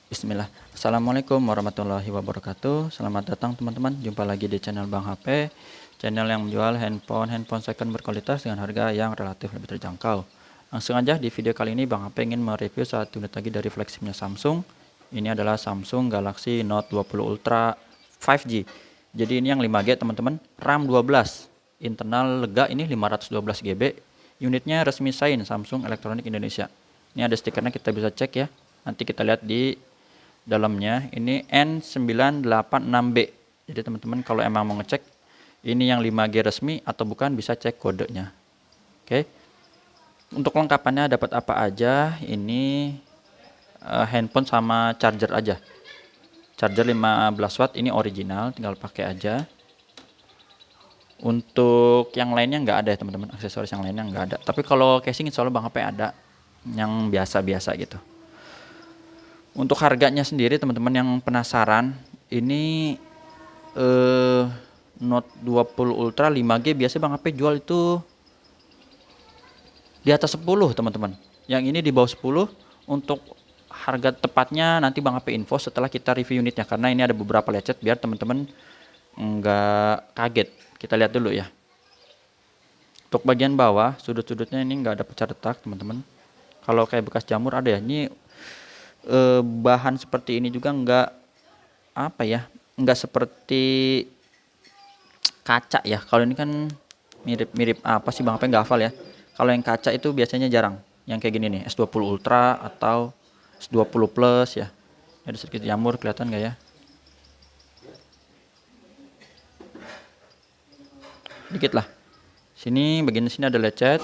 Bismillah. Assalamualaikum warahmatullahi wabarakatuh. Selamat datang teman-teman. Jumpa lagi di channel Bang HP. Channel yang menjual handphone second berkualitas dengan harga yang relatif lebih terjangkau. Langsung aja di video kali ini Bang HP ingin mereview satu unit lagi dari flagshipnya Samsung. Ini adalah Samsung Galaxy Note 20 Ultra 5G. Jadi ini yang 5G teman-teman. RAM 12. Internal lega ini 512 GB. Unitnya resmi sign Samsung Electronics Indonesia. Ini ada stikernya, kita bisa cek ya. Nanti kita lihat di dalamnya ini N986B. Jadi teman-teman kalau emang mau ngecek ini yang 5G resmi atau bukan, bisa cek kodenya. Oke. Untuk lengkapannya dapat apa aja? Ini handphone sama charger aja. Charger 15 watt ini original, tinggal pakai aja. Untuk yang lainnya nggak ada ya teman-teman, aksesoris yang lainnya nggak ada. Tapi kalau casing insya Allah Bang HP ada yang biasa-biasa gitu. Untuk harganya sendiri teman-teman yang penasaran, ini Note 20 Ultra 5G biasa Bang HP jual itu di atas 10 teman-teman. Yang ini di bawah 10. Untuk harga tepatnya nanti Bang HP info setelah kita review unitnya, karena ini ada beberapa lecet biar teman-teman nggak kaget. Kita lihat dulu ya. Untuk bagian bawah sudut-sudutnya ini nggak ada pecah retak teman-teman. Kalau kayak bekas jamur ada ya. Ini bahan seperti ini juga nggak apa ya, nggak seperti kaca ya. Kalau ini kan mirip-mirip apa sih Bang, apa nggak hafal ya. Kalau yang kaca itu biasanya jarang yang kayak gini nih, S20 Ultra atau S20 Plus ya. Ada sedikit jamur, kelihatan nggak ya? Dikit lah. Sini bagian sini ada lecet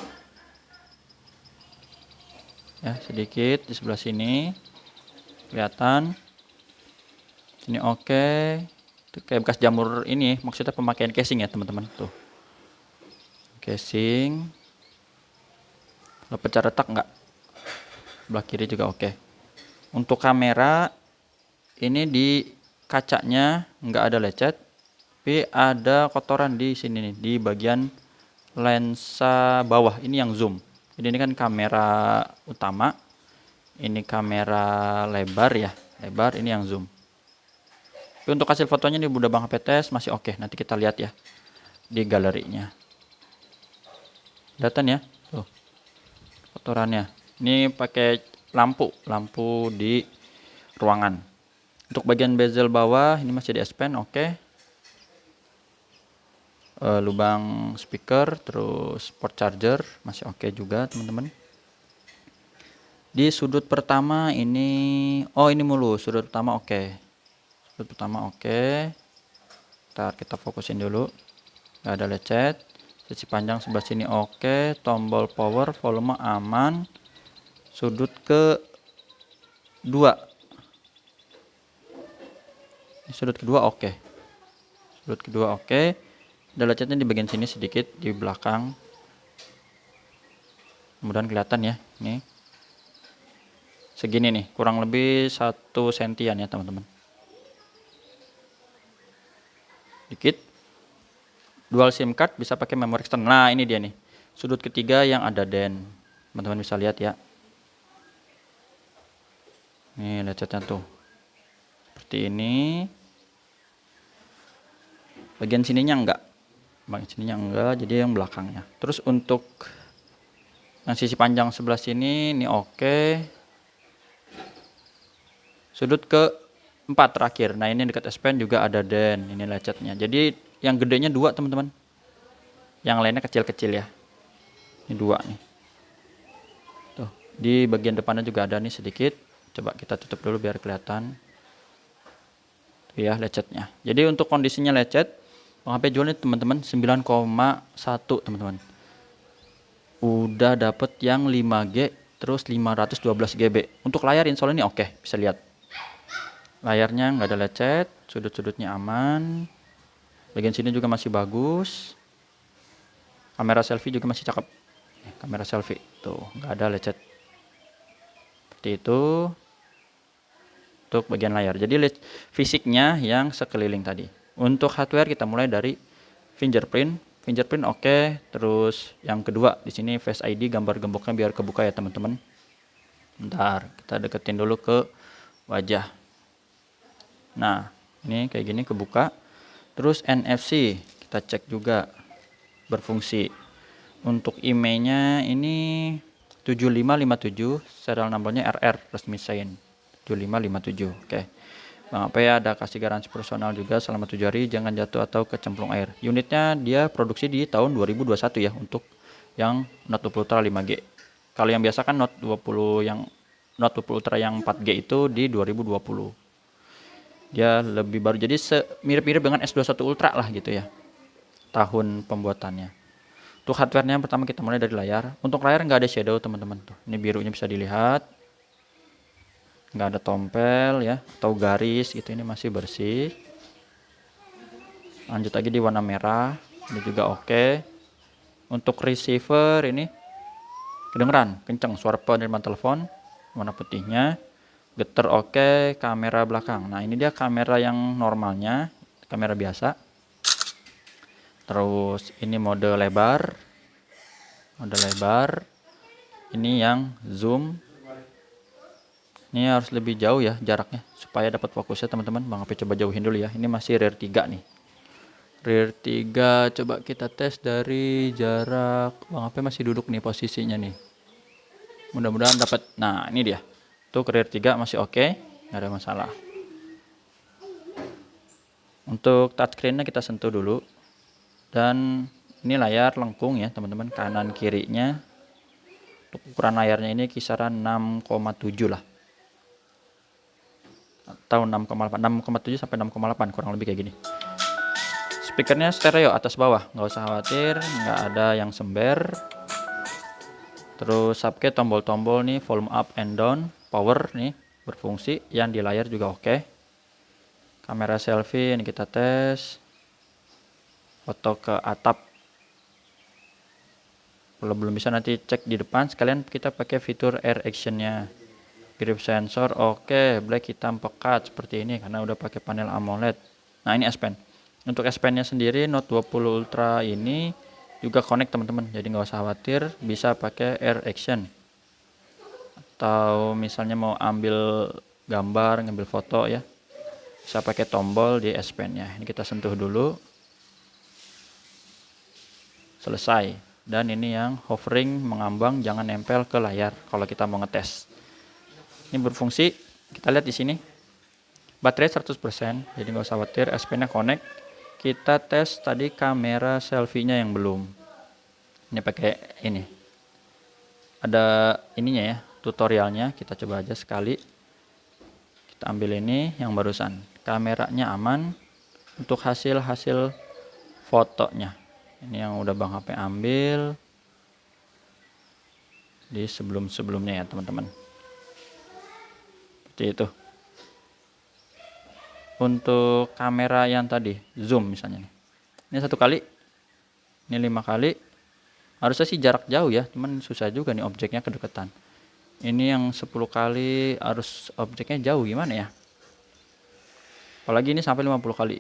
ya, sedikit di sebelah sini kelihatan. Sini oke. Itu kayak bekas jamur ini, maksudnya pemakaian casing ya teman-teman. Tuh casing. Kalau pecah retak nggak? Sebelah kiri juga oke. Untuk kamera ini di kacanya nggak ada lecet, tapi ada kotoran di sini nih, di bagian lensa bawah. Ini yang zoom. Jadi ini kan kamera utama, ini kamera lebar ya, lebar. Ini yang zoom. Tapi untuk hasil fotonya ini udah Bang HP tes masih oke. Nanti kita lihat ya di galerinya. Kelihatan ya, tuh kotorannya. Ini pakai lampu di ruangan. Untuk bagian bezel bawah ini masih di S Pen, oke. Lubang speaker, terus port charger masih oke juga teman-teman. Di sudut pertama ini, oh ini mulu sudut pertama oke. Sudut pertama oke. Ntar kita fokusin dulu, nggak ada lecet. Sisi panjang sebelah sini oke. Tombol power, volume aman. Sudut ke 2, sudut kedua oke. Sudut kedua oke. Ada lecetnya di bagian sini sedikit di belakang. Kemudian kelihatan ya, nih segini nih, kurang lebih 1 sentian ya teman-teman. Dikit. Dual SIM card, bisa pakai memori external. Nah ini dia nih, sudut ketiga yang ada den. Teman-teman bisa lihat ya. Nih lecetnya tuh seperti ini. Bagian sininya enggak, bagian sininya enggak, jadi yang belakangnya. Terus untuk yang sisi panjang sebelah sini ini oke. Sudut ke 4 terakhir, nah ini dekat S Pen juga ada den, ini lecetnya. Jadi yang gedenya 2 teman-teman, yang lainnya kecil-kecil ya. Ini 2 nih. Tuh di bagian depannya juga ada nih sedikit. Coba kita tutup dulu biar kelihatan. Tuh ya lecetnya. Jadi untuk kondisinya lecet, Bang HP jual nih teman-teman 9,1 teman-teman. Udah dapet yang 5G terus 512 GB. Untuk layar insya Allah ini oke, bisa lihat. Layarnya nggak ada lecet, sudut-sudutnya aman. Bagian sini juga masih bagus. Kamera selfie juga masih cakep. Kamera selfie tuh nggak ada lecet. Seperti itu. Untuk bagian layar. Jadi fisiknya yang sekeliling tadi. Untuk hardware kita mulai dari fingerprint. Fingerprint oke. Terus yang kedua di sini Face ID, gambar gemboknya biar kebuka ya teman-teman. Bentar, kita deketin dulu ke wajah. Nah, ini kayak gini kebuka. Terus NFC kita cek juga berfungsi. Untuk IMEI-nya ini 7557, serial nomornya RR resmi Sein 7557. Oke. Bang AP ada kasih garansi personal juga selama 7 hari, jangan jatuh atau kecemplung air. Unitnya dia produksi di tahun 2021 ya untuk yang Note 20 Ultra 5G. Kalau yang biasa kan Note 20 Note 20 Ultra yang 4G itu di 2020. Dia lebih baru, jadi mirip-mirip dengan S21 Ultra lah gitu ya tahun pembuatannya. Untuk hardware-nya pertama kita mulai dari layar. Untuk layar nggak ada shadow teman-teman tuh. Ini birunya bisa dilihat. Nggak ada tompel ya atau garis gitu, ini masih bersih. Lanjut lagi di warna merah. Ini juga oke. Untuk receiver ini kedengeran kenceng suara penerimaan telepon. Warna putihnya. Getar oke. Kamera belakang. Nah ini dia kamera yang normalnya. Kamera biasa. Terus ini mode lebar. Mode lebar. Ini yang zoom. Ini harus lebih jauh ya jaraknya supaya dapat fokusnya teman-teman. Bang AP coba jauhin dulu ya. Ini masih rear 3 nih. Rear 3 coba kita tes dari jarak. Bang AP masih duduk nih posisinya nih. Mudah-mudahan dapat. Nah, ini dia. Tuh rear 3 masih oke, nggak ada masalah. Untuk touchscreen-nya kita sentuh dulu. Dan ini layar lengkung ya teman-teman, kanan kirinya. Untuk ukuran layarnya ini kisaran 6,7 lah. Atau 6,8, 6,7 sampai 6,8 kurang lebih kayak gini. Speakernya stereo atas bawah, nggak usah khawatir, nggak ada yang sember. Terus subkey tombol-tombol nih, volume up and down, power nih berfungsi, yang di layar juga oke. Kamera selfie ini kita tes. Foto ke atap. Kalau belum bisa nanti cek di depan, sekalian kita pakai fitur air action-nya. Grip sensor oke, black hitam pekat seperti ini karena udah pakai panel AMOLED. Nah ini S Pen. Untuk S Pen-nya sendiri Note 20 Ultra ini juga connect teman-teman, jadi nggak usah khawatir, bisa pakai air action. Atau misalnya mau ambil gambar, ngambil foto ya, bisa pakai tombol di S Pen-nya. Ini kita sentuh dulu, selesai. Dan ini yang hovering mengambang, jangan nempel ke layar kalau kita mau ngetes. Ini berfungsi, kita lihat di sini. Baterai 100%, jadi nggak usah khawatir, S Pen-nya connect. Kita tes tadi kamera selfie-nya yang belum. Ini pakai ini. Ada ininya ya, tutorialnya. Kita coba aja sekali. Kita ambil ini yang barusan. Kameranya aman. Untuk hasil fotonya. Ini yang udah Bang HP ambil di sebelum-sebelumnya ya teman-teman. Seperti itu. Untuk kamera yang tadi zoom misalnya nih, ini 1 kali, ini 5 kali, harusnya sih jarak jauh ya, cuman susah juga nih objeknya kedekatan. Ini yang 10 kali harus objeknya jauh, gimana ya, apalagi ini sampai 50 kali,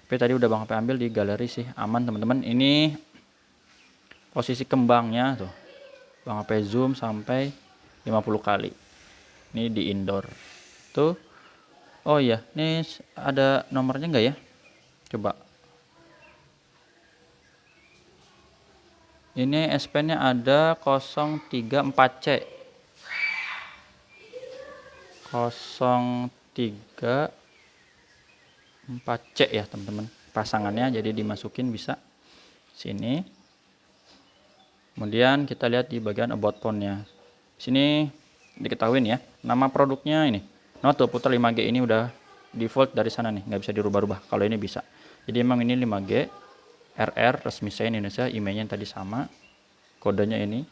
tapi tadi udah Bang HP ambil di galeri sih, aman teman-teman. Ini posisi kembangnya tuh Bang HP zoom sampai 50 kali. Ini di indoor tuh. Oh iya, ini ada nomornya enggak ya? Coba. Ini S Pen-nya ada 034C. 034C ya teman-teman. Pasangannya jadi dimasukin bisa sini. Kemudian kita lihat di bagian about phone-nya. Sini diketahuin ya, nama produknya ini Note 20 Ultra 5G, ini udah default dari sana nih, nggak bisa dirubah-rubah. Kalau ini bisa. Jadi emang ini 5G RR resmi Sein Indonesia, emailnya yang tadi sama, kodenya ini.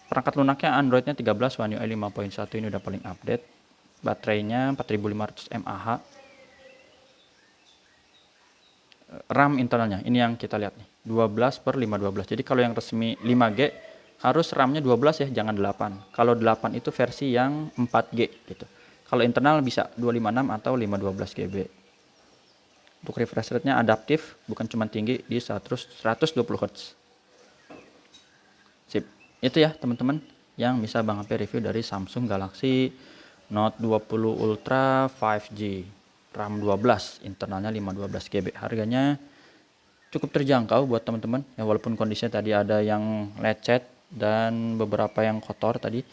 Perangkat lunaknya Androidnya 13 One UI 5.1, ini udah paling update. Baterainya 4500 mAh. RAM internalnya ini yang kita lihat nih, 12/512. Jadi kalau yang resmi 5G harus RAM-nya 12 ya, jangan 8. Kalau 8 itu versi yang 4G gitu. Kalau internal bisa 256 atau 512 GB. Untuk refresh rate-nya adaptif, bukan cuma tinggi, di 120 Hz. Sip. Itu ya teman-teman. yang bisa Bang HP review dari Samsung Galaxy Note 20 Ultra 5G, RAM 12, internalnya 512 GB. Harganya cukup terjangkau buat teman-teman ya, walaupun kondisinya tadi ada yang lecet dan beberapa yang kotor tadi.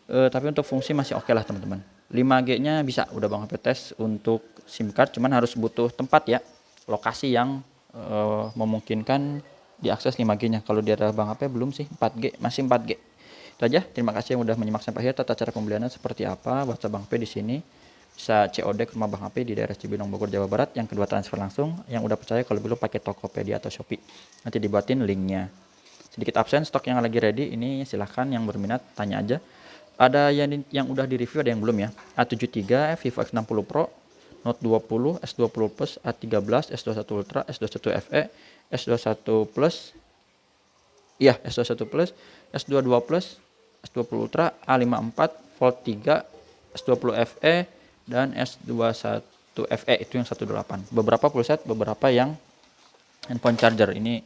Tapi untuk fungsi masih oke lah teman-teman. 5G nya bisa, udah Bang HP tes untuk SIM card, cuman harus butuh tempat ya, lokasi yang memungkinkan diakses 5G nya. Kalau di daerah Bang HP belum sih, 4G, masih 4G. Itu aja, terima kasih yang udah menyimak sampai akhir. Tata cara pembeliannya seperti apa, WhatsApp Bang HP di sini. Bisa COD ke rumah Bang HP di daerah Cibinong, Bogor, Jawa Barat. Yang kedua transfer langsung. Yang udah percaya kalau belum pakai Tokopedia atau Shopee, nanti dibuatin linknya. Sedikit absen, stok yang lagi ready ini silahkan yang berminat tanya aja. Ada yang udah di review, ada yang belum ya. A73, Vivo X60 Pro, Note 20, S20 Plus, A13, S21 Ultra, S21 FE, S21 Plus, iya S21 Plus, S22 Plus, S20 Ultra, A54, Fold 3, S20 FE, dan S21 FE itu yang 18. Beberapa full set, beberapa yang handphone charger. Ini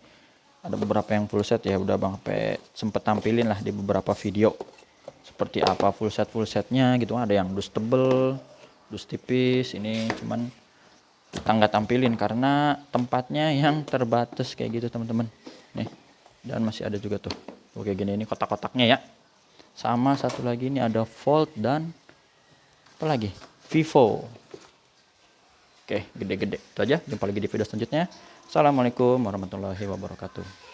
ada beberapa yang full set ya, udah Bang HP sempet tampilin lah di beberapa video seperti apa full setnya gitu. Ada yang dus tebel, dus tipis. Ini cuman kita nggak tampilin karena tempatnya yang terbatas kayak gitu teman-teman nih. Dan masih ada juga tuh oke gini, ini kotak-kotaknya ya. Sama satu lagi ini ada Fold dan apa lagi, Vivo. Oke, gede-gede. Itu aja, jumpa lagi di video selanjutnya. Assalamualaikum warahmatullahi wabarakatuh.